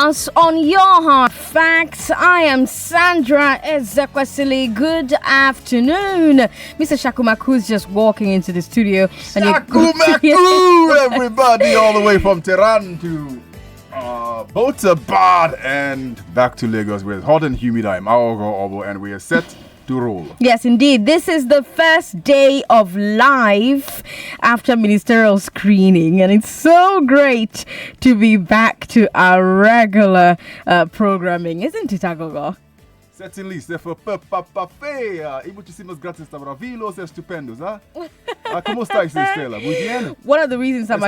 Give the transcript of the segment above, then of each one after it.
Us on Your Hard Facts. I am Sandra Ezekwesili. Good afternoon. Mr. Shakumaku is just walking into the studio. Shakumaku, everybody, all the way from Tehran to Botabad and back to Lagos, where it's hot and humid. I'm Aghogho, Oboh, and we are set to roll. Yes, indeed. This is the first day of live after ministerial screening, and it's so great to be back to our regular programming, isn't it, Aghogho? Certainly, se for papa feia e muitíssimas graças maravilhos e estupendos, como está Stella? Muy bien. One of the reasons I'm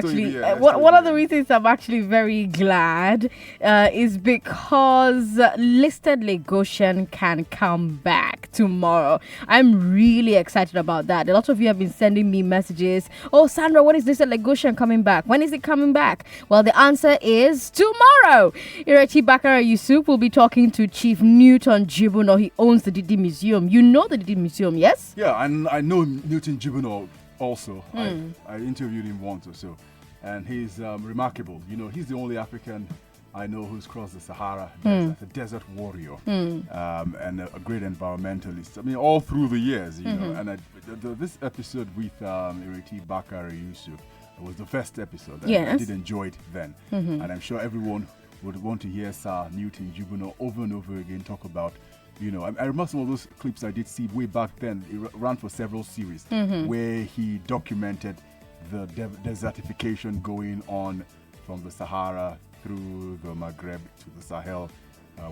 actually very glad is because listed Lagosian can come back tomorrow. I'm really excited about that. A lot of you have been sending me messages. Oh, Sandra, when is listed Lagosian coming back? When is it coming back? Well, the answer is tomorrow. Ireti Bakara Yusuf will be talking to Chief Newton Jibuno. He owns the Didi Museum. You know the Didi Museum, yes? Yeah, and I know Newton Jibuno also. I interviewed him once or so, and he's remarkable. You know, he's the only African I know who's crossed the Sahara Desert, a desert warrior, and a great environmentalist. I mean, all through the years, you know. And this episode with Ireti Bakari Yusuf was the first episode. Yes. I did enjoy it then, and I'm sure everyone would want to hear Sir Newton Jibuno over and over again talk about. You know, I remember some of those clips I did see way back then. It ran for several series where he documented the desertification going on from the Sahara through the Maghreb to the Sahel,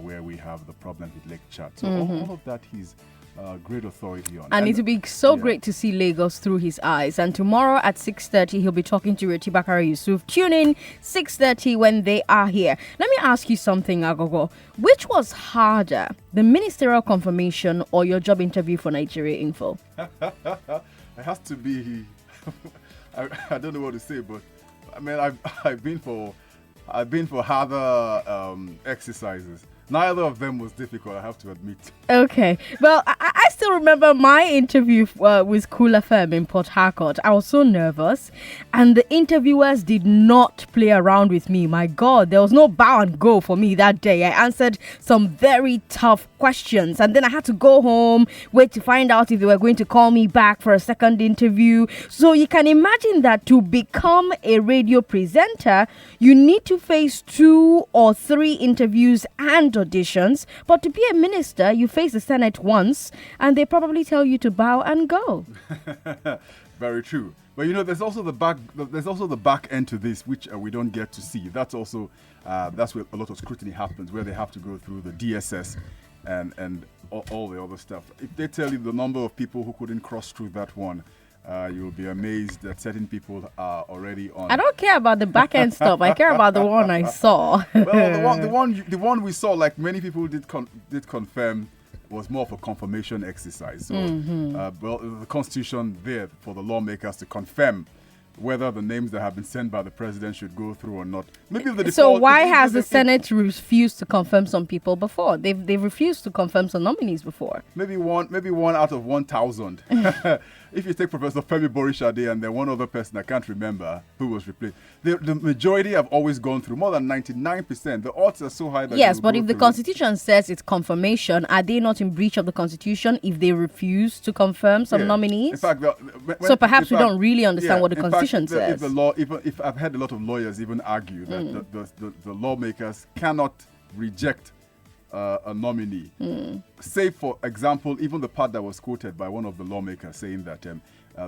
where we have the problem with Lake Chad. So all of that he's great authority on. And it will be so great to see Lagos through his eyes. And tomorrow at 6:30, he'll be talking to Ireti Bakari Yusuf. Tune in 6:30 when they are here. Let me ask you something, Aghogho. Which was harder, the ministerial confirmation or your job interview for Nigeria Info? It has to be. I don't know what to say, but I mean, I've been for harder exercises. Neither of them was difficult, I have to admit. Okay. Well, I still remember my interview with Cool FM in Port Harcourt. I was so nervous, and the interviewers did not play around with me. My God, there was no bow and go for me that day. I answered some very tough questions, and then I had to go home, wait to find out if they were going to call me back for a second interview. So you can imagine that to become a radio presenter, you need to face 2 or 3 interviews and auditions, but to be a minister, you face the Senate once, and they probably tell you to bow and go. Very true. But you know, there's also the back end to this, which we don't get to see. That's also that's where a lot of scrutiny happens, where they have to go through the DSS and all the other stuff. If they tell you the number of people who couldn't cross through that one, you'll be amazed that certain people are already on. I don't care about the back end stuff. I care about the one I saw. Well, the one we saw, like many people did confirm, was more of a confirmation exercise. So, the Constitution there for the lawmakers to confirm whether the names that have been sent by the president should go through or not. So why has the Senate refused to confirm some people before? They've refused to confirm some nominees before. Maybe one out of 1,000. If you take Professor Femi Borishade and then one other person, I can't remember who was replaced. The majority have always gone through, more than 99%. The odds are so high that yes, but if the Constitution says it's confirmation, are they not in breach of the Constitution if they refuse to confirm some nominees? In fact, so perhaps we don't really understand what the Constitution says. If I've heard a lot of lawyers even argue that the lawmakers cannot reject a nominee. Say, for example, even the part that was quoted by one of the lawmakers saying that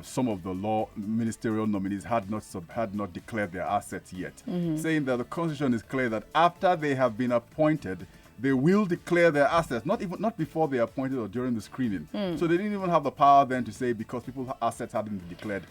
some of the ministerial nominees had not declared their assets yet, saying that the Constitution is clear that after they have been appointed, they will declare their assets, not before they are appointed or during the screening. So they didn't even have the power then to say because people's assets hadn't been declared,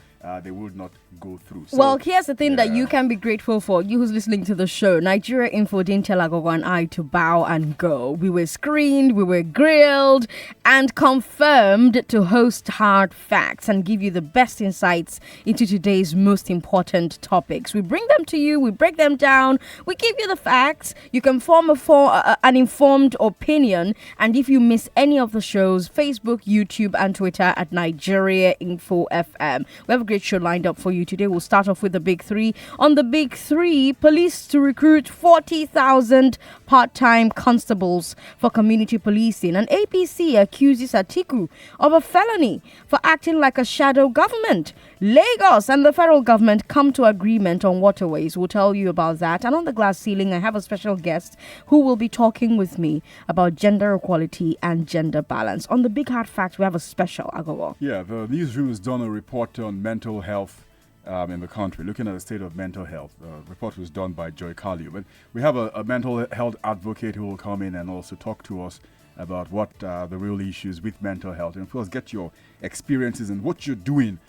they would not go through. So, well, here's the thing that you can be grateful for, you who's listening to the show. Nigeria Info didn't tell Aghogho and I to bow and go. We were screened, we were grilled, and confirmed to host Hard Facts and give you the best insights into today's most important topics. We bring them to you, we break them down, we give you the facts. You can form an informed opinion, and if you miss any of the shows, Facebook, YouTube, and Twitter at Nigeria Info FM. We have a great show lined up for you today. We'll start off with the big three. On the big three, police to recruit 40,000 part-time constables for community policing. And APC accuses Atiku of a felony for acting like a shadow government. Lagos and the federal government come to agreement on waterways. We'll tell you about that. And on the glass ceiling, I have a special guest who will be talking with me about gender equality and gender balance. On the Big Hard Fact, we have a special, Aghogho. Yeah, the newsroom has done a report on mental health in the country, looking at the state of mental health. The report was done by Joy Kaliu. But we have a mental health advocate who will come in and also talk to us about what the real issues with mental health. And of course, get your experiences and what you're doing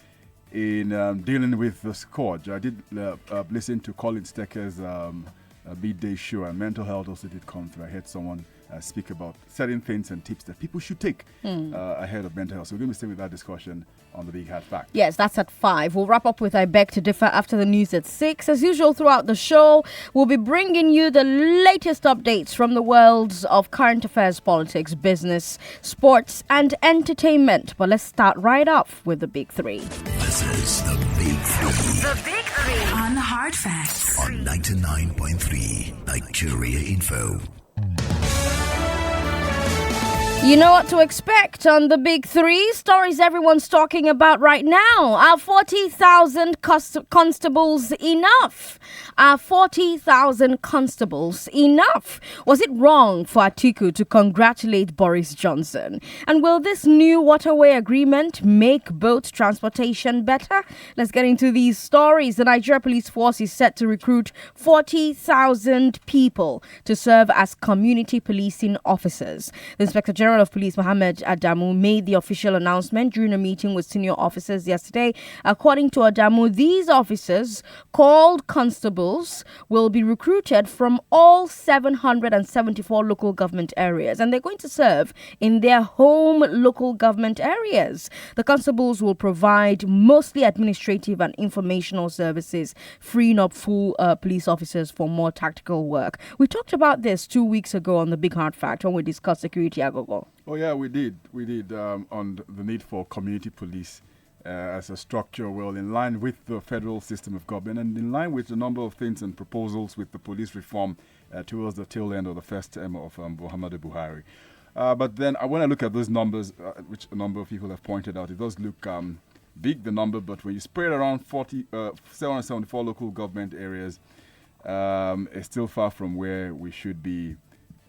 in dealing with the scourge. I did listen to Colin Stecker's midday show, and mental health also did come through. I heard someone speak about certain things and tips that people should take ahead of mental health. So we're going to stay with that discussion on the Big Hard Fact. Yes, that's at 5. We'll wrap up with I Beg to Differ after the news at 6. As usual, throughout the show, we'll be bringing you the latest updates from the worlds of current affairs, politics, business, sports, and entertainment. But let's start right off with the Big Three. This is the Big Three. The Big Three. On Hard Facts. On 99.3 Nigeria Info. You know what to expect on the Big Three. Stories everyone's talking about right now. Are 40,000 constables enough? Are 40,000 constables enough? Was it wrong for Atiku to congratulate Boris Johnson? And will this new waterway agreement make boat transportation better? Let's get into these stories. The Nigeria Police Force is set to recruit 40,000 people to serve as community policing officers. The Inspector General of Police Mohammed Adamu made the official announcement during a meeting with senior officers yesterday. According to Adamu, these officers, called constables, will be recruited from all 774 local government areas, and they're going to serve in their home local government areas. The constables will provide mostly administrative and informational services, freeing up full police officers for more tactical work. We talked about this 2 weeks ago on the Big Hard Fact when we discussed security, Aghogho. Oh, yeah, we did. We did on the need for community police as a structure, well, in line with the federal system of government and in line with a number of things and proposals with the police reform towards the tail end of the first term of Muhammadu Buhari. But then when I look at those numbers, which a number of people have pointed out, it does look big, the number, but when you spread around 774 local government areas, it's still far from where we should be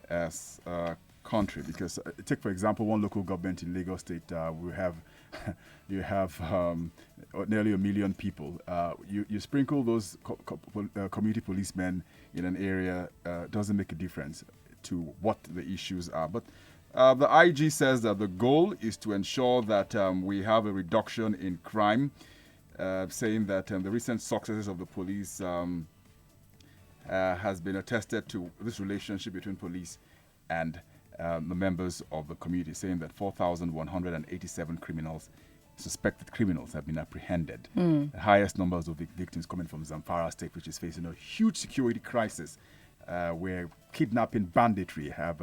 as country, because take for example one local government in Lagos State, you have nearly 1 million people. You sprinkle those community policemen in an area, doesn't make a difference to what the issues are. But the IG says that the goal is to ensure that we have a reduction in crime, saying that the recent successes of the police has been attested to this relationship between police and the members of the community, saying that 4,187 suspected criminals have been apprehended. The highest numbers of victims coming from Zamfara State, which is facing a huge security crisis, where kidnapping, banditry have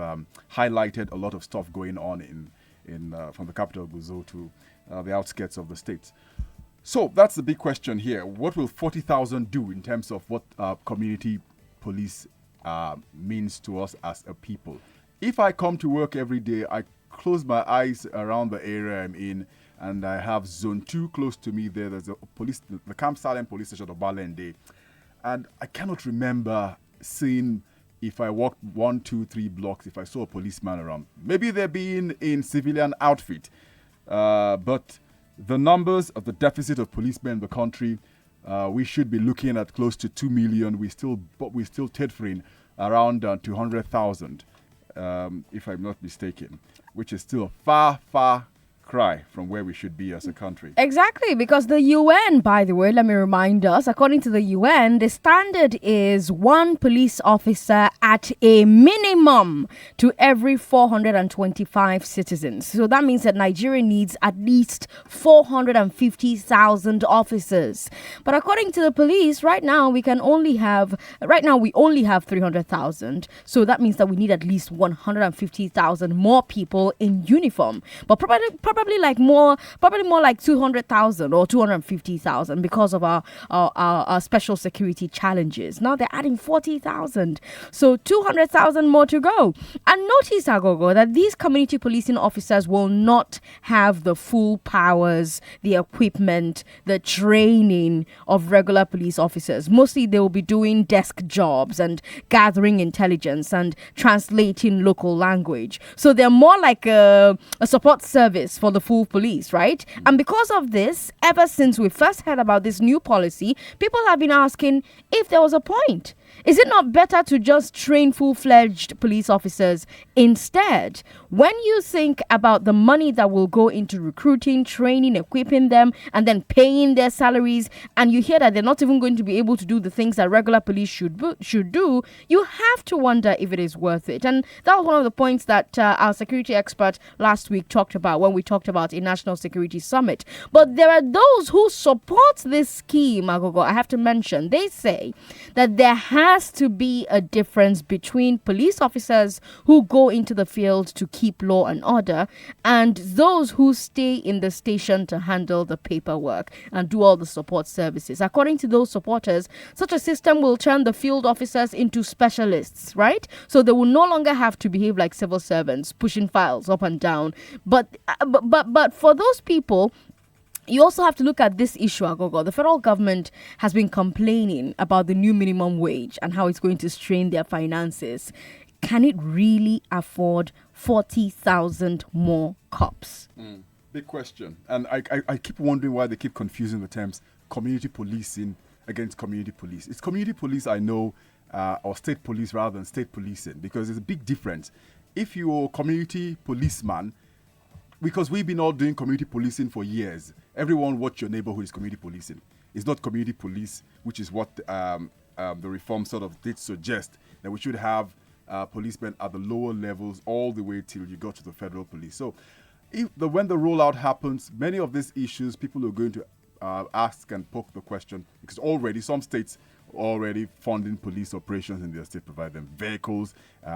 highlighted a lot of stuff going on in from the capital Aghogho to the outskirts of the state. So that's the big question here. What will 40,000 do in terms of what community police means to us as a people? If I come to work every day, I close my eyes around the area I'm in, and I have Zone 2 close to me there. There's the Camp Salem police station of Balende. And I cannot remember seeing, if I walked 1, 2, 3 blocks, if I saw a policeman around. Maybe they're being in civilian outfit. But the numbers of the deficit of policemen in the country, we should be looking at close to 2 million. We're still tethering around 200,000. If I'm not mistaken, which is still a far cry from where we should be as a country. Exactly, because the UN, by the way, let me remind us, according to the UN, the standard is 1 police officer at a minimum to every 425 citizens. So that means that Nigeria needs at least 450,000 officers. But according to the police, right now we only have 300,000. So that means that we need at least 150,000 more people in uniform. But probably probably more like 200,000 or 250,000 because of our special security challenges. Now they're adding 40,000. So 200,000 more to go. And notice, Aghogho, that these community policing officers will not have the full powers, the equipment, the training of regular police officers. Mostly they will be doing desk jobs and gathering intelligence and translating local language. So they're more like a support service for the full police, right? And because of this, ever since we first heard about this new policy, people have been asking if there was a point. Is it not better to just train full-fledged police officers instead? When you think about the money that will go into recruiting, training, equipping them, and then paying their salaries, and you hear that they're not even going to be able to do the things that regular police should do, you have to wonder if it is worth it. And that was one of the points that our security expert last week talked about when we talked about a national security summit. But there are those who support this scheme, Aghogho, I have to mention. They say that there has to be a difference between police officers who go into the field to keep law and order and those who stay in the station to handle the paperwork and do all the support services. According to those supporters, such a system will turn the field officers into specialists, right? So they will no longer have to behave like civil servants, pushing files up and down. But for those people, you also have to look at this issue, Aghogho. The federal government has been complaining about the new minimum wage and how it's going to strain their finances. Can it really afford 40,000 more cops? Big question. And I keep wondering why they keep confusing the terms community policing against community police. It's community police, I know, or state police rather than state policing, because there's a big difference. If you're a community policeman, because we've been all doing community policing for years. Everyone watch your neighborhood is community policing. It's not community police, which is what the reform sort of did suggest, that we should have policemen at the lower levels all the way till you go to the federal police. So when the rollout happens, many of these issues, people are going to ask and poke the question, because already some states already funding police operations in their state, provide them vehicles,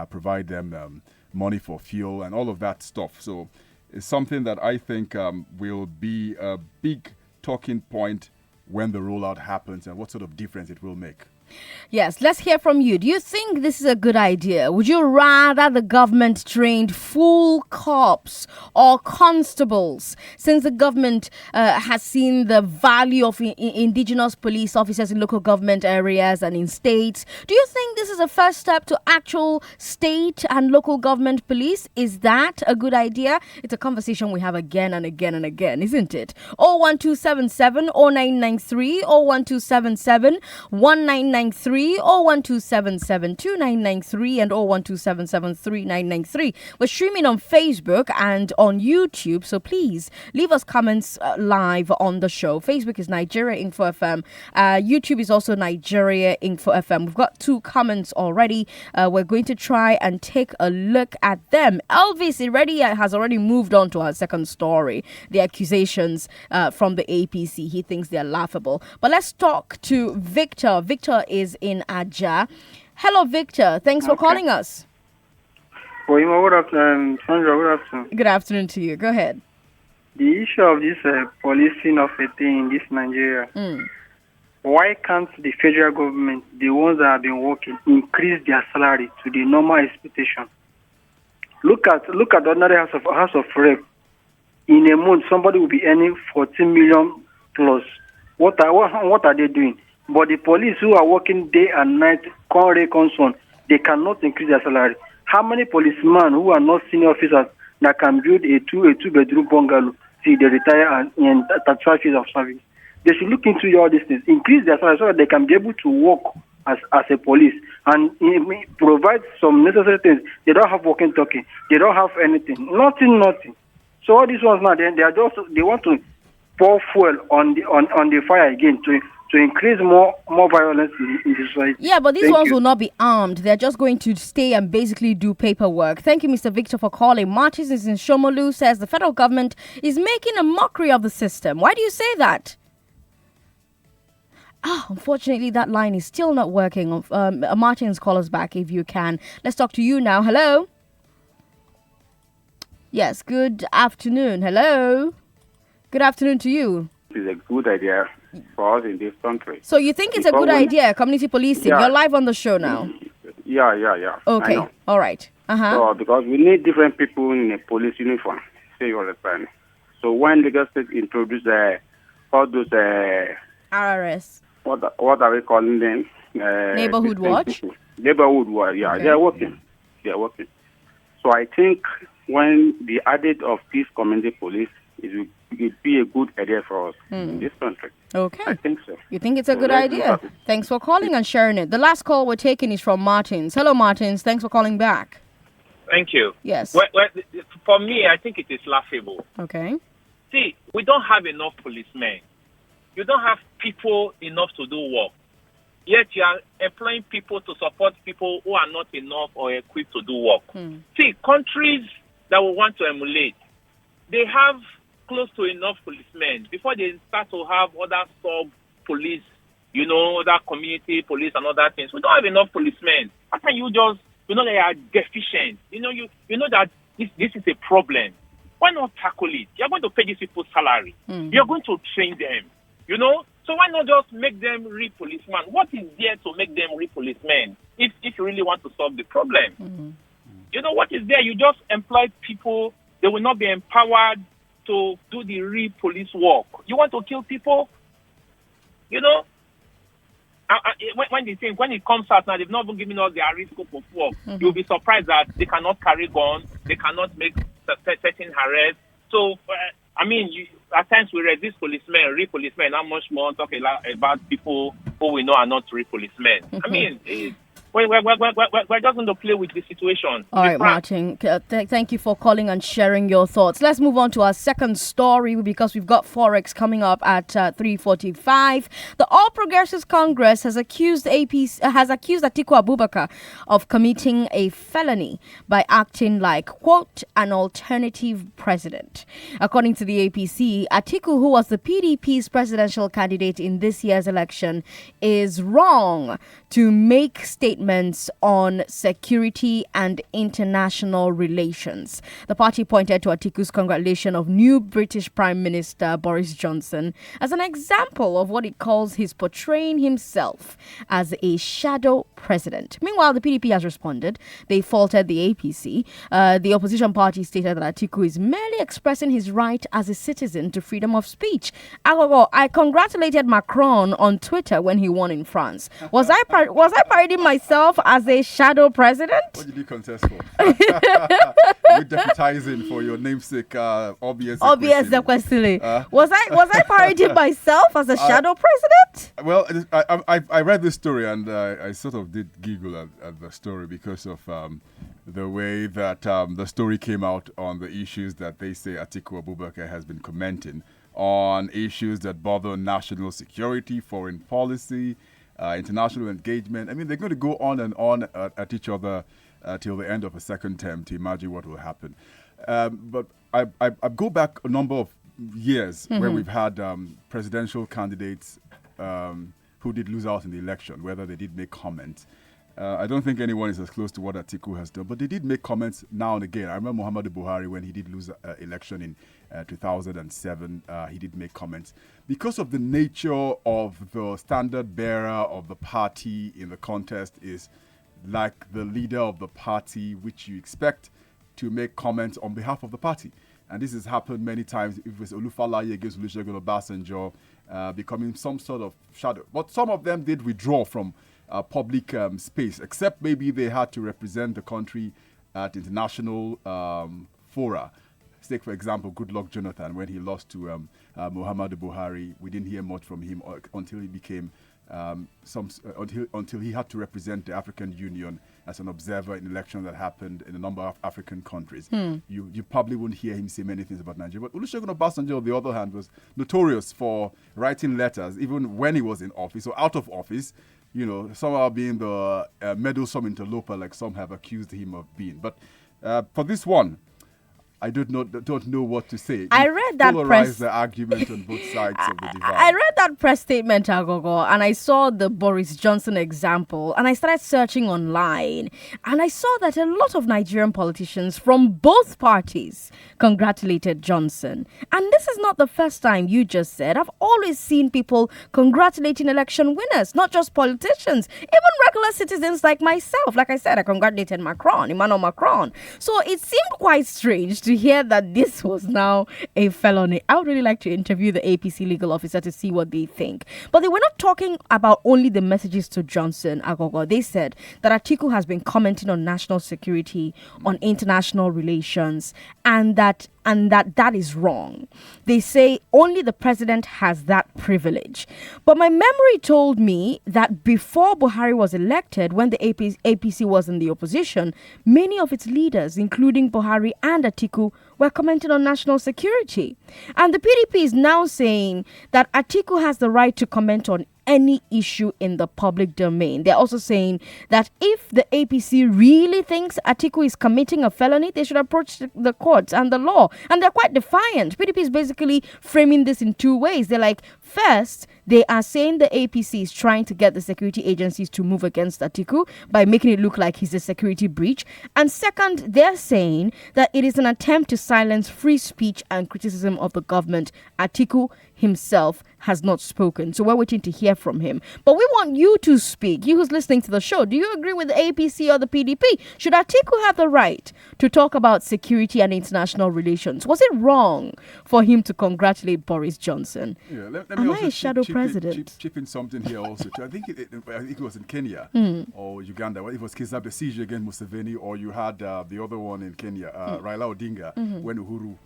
provide them money for fuel and all of that stuff. So it's something that I think will be a big talking point when the rollout happens and what sort of difference it will make. Yes, let's hear from you. Do you think this is a good idea? Would you rather the government trained full cops or constables, since the government has seen the value of indigenous police officers in local government areas and in states? Do you think this is a first step to actual state and local government police? Is that a good idea? It's a conversation we have again and again and again, isn't it? 01277 0993 01277 1993 01277 2993 and 01277 3993. We're streaming on Facebook and on YouTube, so please leave us comments live on the show. Facebook is Nigeria Info FM. YouTube is also Nigeria Info FM. We've got 2 comments already. We're going to try and take a look at them. Elvis has already moved on to our second story. The accusations from the APC. He thinks they're laughable. But let's talk to Victor. Victor is in Aja. Hello, Victor. Thanks for calling us. Well, good afternoon, Sandra. Good afternoon. Good afternoon to you. Go ahead. The issue of this policing of a thing in this Nigeria, why can't the federal government, the ones that have been working, increase their salary to the normal expectation? Look at the ordinary House of Rep. In a month, somebody will be earning 14 million plus. What are they doing? But the police who are working day and night, concern, they cannot increase their salary. How many policemen who are not senior officers that can build a two-bedroom bungalow, see they retire and 35 years of service? They should look into all these things, increase their salary so that they can be able to work as a police and provide some necessary things. They don't have walking talking. They don't have anything. Nothing. So all these ones now, they want to pour fuel on the fire again to increase more violence in the society. Yeah, but these ones will not be armed. They're just going to stay and basically do paperwork. Thank you, Mr. Victor, for calling. Martis is in Shomolu, says the federal government is making a mockery of the system. Why do you say that? Unfortunately, that line is still not working. Martins, call us back if you can. Let's talk to you now. Hello? Yes, good afternoon. Hello. Good afternoon to you. It's a good idea for us in this country. So you think it's a good idea, community policing? Yeah. You're live on the show now. Yeah. Okay. I know. All right. So, because we need different people in a police uniform. Say you understand. So when Lagos State introduced all those RRS. what are we calling them? Neighborhood watch? Neighborhood watch, yeah. Okay. They're working. So I think when the added of this community police, it will be a good idea for us in this country. Okay. I think so. You think it's a good let's idea? look at it. Thanks for calling and sharing it. The last call we're taking is from Martins. Hello, Martins. Thanks for calling back. Thank you. Yes. Well, for me, I think it is laughable. Okay. See, we don't have enough policemen. You don't have people enough to do work. Yet you are employing people to support people who are not enough or equipped to do work. See, countries that we want to emulate, they have close to enough policemen before they start to have other sub-police, other community police and other things. We don't have enough policemen. How can you just, they are deficient? You know that this is a problem. Why not tackle it? You're going to pay these people salary. You're going to train them, So why not just make them real policemen? What is there to make them real policemen if you really want to solve the problem? What is there? You just employ people. They will not be empowered to do the real police work. You want to kill people? When it comes out now, they've not even given us their real scope of work. You'll be surprised that they cannot carry guns. They cannot make certain arrests. So, at times we resist real policemen, how much more talking about people who we know are not real policemen. We're just going to play with the situation. All right, Martin. Thank you for calling and sharing your thoughts. Let's move on to our second story because we've got Forex coming up at 3:45. The All Progressives Congress has accused Atiku Abubakar of committing a felony by acting like, quote, an alternative president. According to the APC, Atiku, who was the PDP's presidential candidate in this year's election, is wrong to make statements on security and international relations. The party pointed to Atiku's congratulation of new British Prime Minister Boris Johnson as an example of what it calls his portraying himself as a shadow president. Meanwhile, the PDP has responded. They faulted the APC. The opposition party stated that Atiku is merely expressing his right as a citizen to freedom of speech. Aghogho, I congratulated Macron on Twitter when he won in France. Was I parading myself as a shadow president? What did you contest for? You're deputizing for your namesake, Oboh Ezekwesili. Was I parading myself as a shadow president? Well, I read this story and I sort of did giggle at the story because of the way that the story came out on the issues that they say Atiku Abubakar has been commenting on, issues that bother national security, foreign policy, international engagement. They're going to go on and on at each other till the end of a second term to imagine what will happen. But I go back a number of years where we've had presidential candidates who did lose out in the election, whether they did make comments. I don't think anyone is as close to what Atiku has done, but they did make comments now and again. I remember Muhammadu Buhari, when he did lose election in 2007, he did make comments. Because of the nature of the standard bearer of the party in the contest is like the leader of the party, which you expect to make comments on behalf of the party. And this has happened many times. If it's Olufalaye against Olusegun Obasanjo, becoming some sort of shadow. But some of them did withdraw from public space, except maybe they had to represent the country at international fora. Take, for example, Goodluck Jonathan, when he lost to Muhammadu Buhari, we didn't hear much from him until he became until he had to represent the African Union as an observer in elections that happened in a number of African countries. You probably wouldn't hear him say many things about Nigeria. But Olusegun Obasanjo, on the other hand, was notorious for writing letters, even when he was in office or out of office, somehow being the meddlesome interloper like some have accused him of being. But for this one, I don't know what to say. I read that polarize the argument on both sides of the divide. I read that press statement, Aghogho, and I saw the Boris Johnson example, and I started searching online, and I saw that a lot of Nigerian politicians from both parties congratulated Johnson. And this is not the first time, you just said. I've always seen people congratulating election winners, not just politicians, even regular citizens like myself. Like I said, I congratulated Emmanuel Macron. So it seemed quite strange to hear that this was now a felony. I would really like to interview the APC legal officer to see what they think. But they were not talking about only the messages to Johnson, Aghogho. They said that Atiku has been commenting on national security, on international relations, and that is wrong. They say only the president has that privilege. But my memory told me that before Buhari was elected, when the APC was in the opposition, many of its leaders, including Buhari and Atiku, were commenting on national security. And the PDP is now saying that Atiku has the right to comment on any issue in the public domain. They're also saying that if the APC really thinks Atiku is committing a felony, they should approach the courts and the law. And they're quite defiant. PDP is basically framing this in two ways. They're like, first, they are saying the APC is trying to get the security agencies to move against Atiku by making it look like he's a security breach. And second, they're saying that it is an attempt to silence free speech and criticism of the government. Atiku himself has not spoken. So we're waiting to hear from him. But we want you to speak. You who's listening to the show, do you agree with the APC or the PDP? Should Atiku have the right to talk about security and international relations? Was it wrong for him to congratulate Boris Johnson? Yeah, let Am me I also a shadow president? chip in something here also. Too. I think it was in Kenya or Uganda. Well, it was Kizza Besigye against Museveni, or you had the other one in Kenya, Raila Odinga, when Uhuru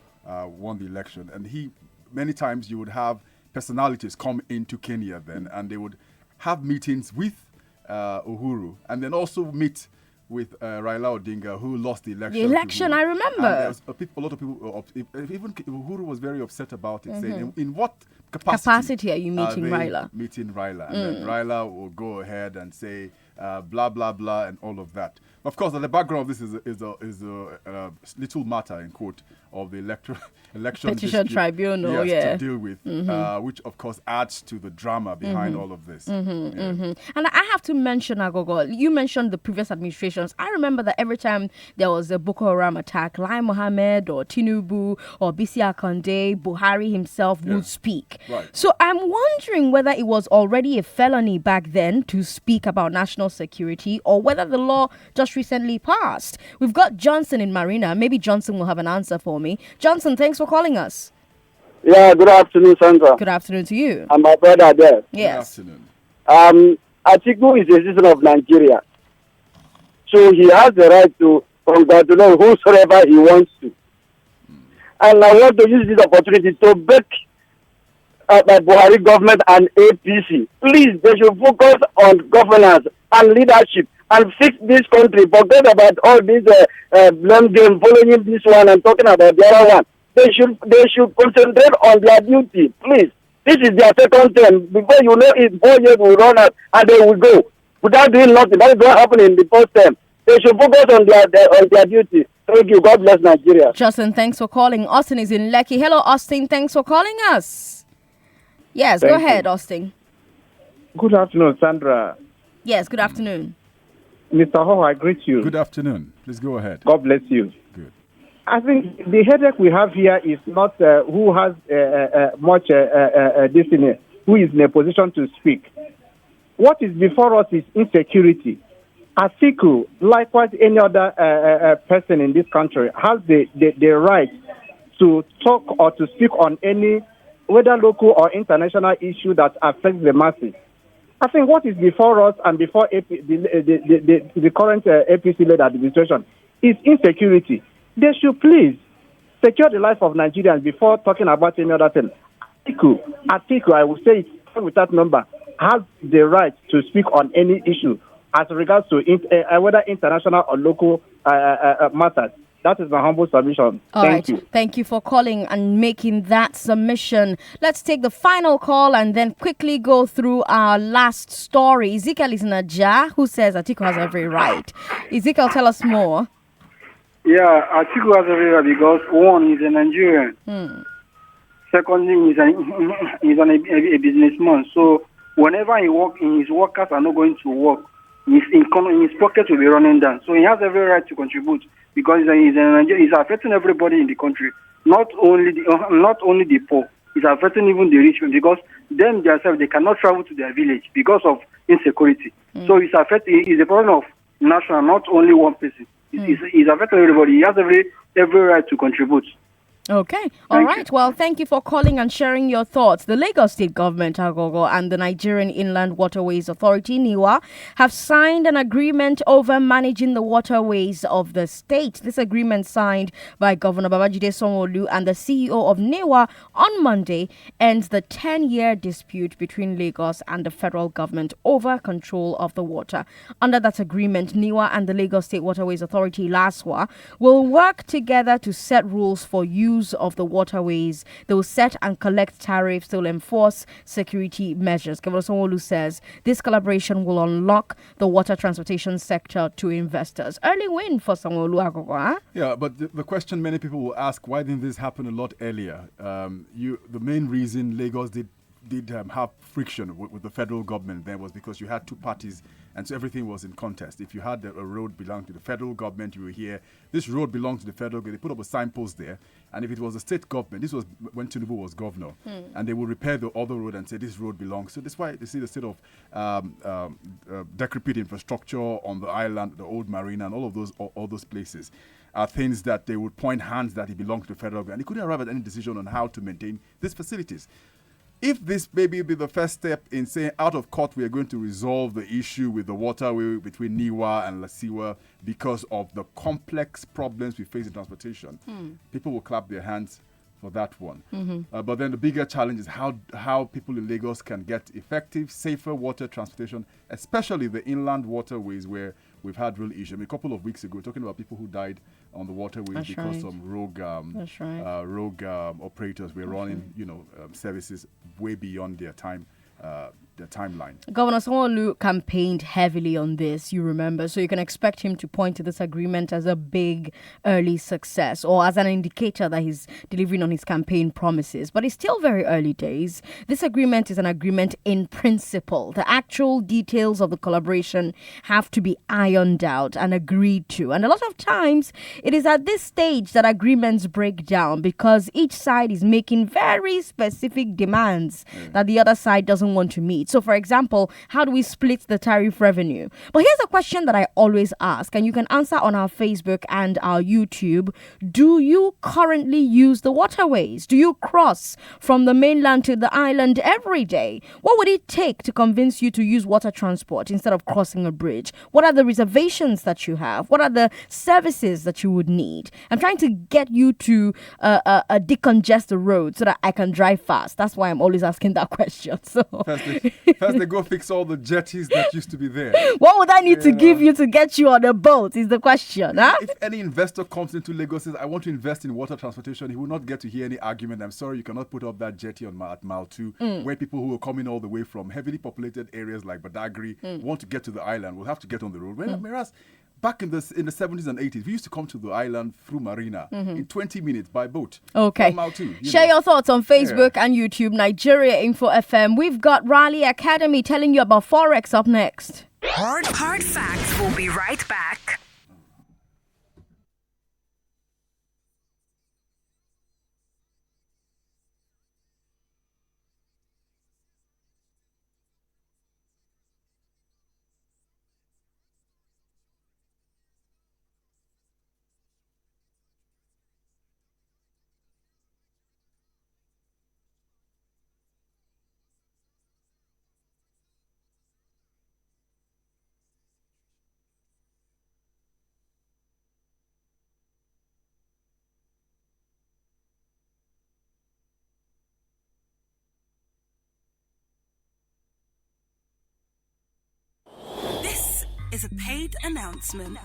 won the election. And many times you would have personalities come into Kenya then, and they would have meetings with Uhuru, and then also meet with Raila Odinga, who lost the election. The election, I remember. And a lot of people, even Uhuru was very upset about it, saying, in what capacity are you meeting Raila? Meeting Raila. And then Raila will go ahead and say, blah, blah, blah, and all of that. Of course, the background of this is a little matter, in quote, of the election petition tribunal, to deal with, which of course adds to the drama behind all of this. And I have to mention, Aghogho, you mentioned the previous administrations. I remember that every time there was a Boko Haram attack, Lai Mohammed or Tinubu or Bisi Akande, Buhari himself would speak. Right. So I'm wondering whether it was already a felony back then to speak about national security, or whether the law just recently passed. We've got Johnson in Marina. Maybe Johnson will have an answer for me. Johnson, thanks for calling us. Yeah, good afternoon, Sandra. Good afternoon to you. And my brother there. Yes. Good afternoon. Atiku is a citizen of Nigeria. So he has the right to congratulate whosoever he wants to. And I want to use this opportunity to beg the Buhari government and APC. Please, they should focus on governance and leadership and fix this country. Forget about all this blame game, following this one and talking about the other one. They should concentrate on their duty, please. This is their second term. Before you know it, 4 years will run out and they will go without doing nothing. That is what happened in the first term. They should focus on their duty. Thank you. God bless Nigeria. Justin, thanks for calling. Austin is in Lekki. Hello, Austin. Thanks for calling us. Yes, go ahead, Austin. Good afternoon, Sandra. Yes, good afternoon. Mr. Ho, I greet you. Good afternoon. Please go ahead. God bless you. Good. I think the headache we have here is not who has much destiny, who is in a position to speak. What is before us is insecurity. Atiku, likewise any other person in this country, has the right to talk or to speak on any, whether local or international issue that affects the masses. I think what is before us and before the current APC-led administration is insecurity. They should please secure the life of Nigerians before talking about any other thing. Atiku, I will say it with that number, has the right to speak on any issue as regards to whether international or local matters. That is my humble submission. Thank you. Thank you for calling and making that submission. Let's take the final call and then quickly go through our last story. Ezekiel is in Aja, who says Atiku has every right. Ezekiel, tell us more. Yeah, Atiku has every right because one, he's a Nigerian. Secondly, he's a businessman. So whenever he work, his workers are not going to work, his pocket will be running down. So he has every right to contribute because he's a Nigerian. He's affecting everybody in the country, not only the poor. It's affecting even the rich because them themselves they cannot travel to their village because of insecurity. So it's a problem of national, not only one person. It's affecting everybody. He has every right to contribute. Okay. All right. Well, thank you for calling and sharing your thoughts. The Lagos State Government, Aghogho, and the Nigerian Inland Waterways Authority, NIWA, have signed an agreement over managing the waterways of the state. This agreement, signed by Governor Babajide Sanwo-Olu and the CEO of NIWA on Monday, ends the 10-year dispute between Lagos and the federal government over control of the water. Under that agreement, NIWA and the Lagos State Waterways Authority, LASWA, will work together to set rules for use of the waterways. They will set and collect tariffs. They will enforce security measures. Governor Sanwo-Olu says this collaboration will unlock the water transportation sector to investors. Early win for Sanwo-Olu, Aghogho, huh? Yeah, but the question many people will ask, why didn't this happen a lot earlier? The main reason Lagos did have friction with the federal government there was because you had two parties, and so everything was in contest. If you had a road belonging to the federal government, you were here. This road belongs to the federal government. They put up a signpost there, and if it was the state government, this was when Tinubu was governor, and they will repair the other road and say this road belongs. So that's why they see the state of decrepit infrastructure on the island, the old marina, and all those places are things that they would point hands that it belongs to the federal government. And they couldn't arrive at any decision on how to maintain these facilities. If this maybe be the first step in saying out of court we are going to resolve the issue with the waterway between Niwa and Lasiwa because of the complex problems we face in transportation, people will clap their hands for that one. But then the bigger challenge is how people in Lagos can get effective, safer water transportation, especially the inland waterways where we've had real issues. I mean, a couple of weeks ago, talking about people who died on the waterways because some rogue operators were running, services way beyond their timeline. Governor Sanwo-Olu campaigned heavily on this, you remember, so you can expect him to point to this agreement as a big early success or as an indicator that he's delivering on his campaign promises. But it's still very early days. This agreement is an agreement in principle. The actual details of the collaboration have to be ironed out and agreed to. And a lot of times, it is at this stage that agreements break down because each side is making very specific demands that the other side doesn't want to meet. So, for example, how do we split the tariff revenue? But here's a question that I always ask, and you can answer on our Facebook and our YouTube. Do you currently use the waterways? Do you cross from the mainland to the island every day? What would it take to convince you to use water transport instead of crossing a bridge? What are the reservations that you have? What are the services that you would need? I'm trying to get you to decongest the road so that I can drive fast. That's why I'm always asking that question. So First they go fix all the jetties that used to be there. What would I need to give you to get you on a boat is the question, huh? If any investor comes into Lagos and says, I want to invest in water transportation, he will not get to hear any argument. I'm sorry, you cannot put up that jetty at mile 2, where people who are coming all the way from heavily populated areas like Badagry want to get to the island will have to get on the road. Whereas back in the 70s and 80s, we used to come to the island through Marina in 20 minutes by boat. Okay. Mile 2, Share your thoughts on Facebook and YouTube, Nigeria Info FM. We've got Raleigh Academy telling you about Forex up next. Hard Facts will be right back. This is a paid announcement.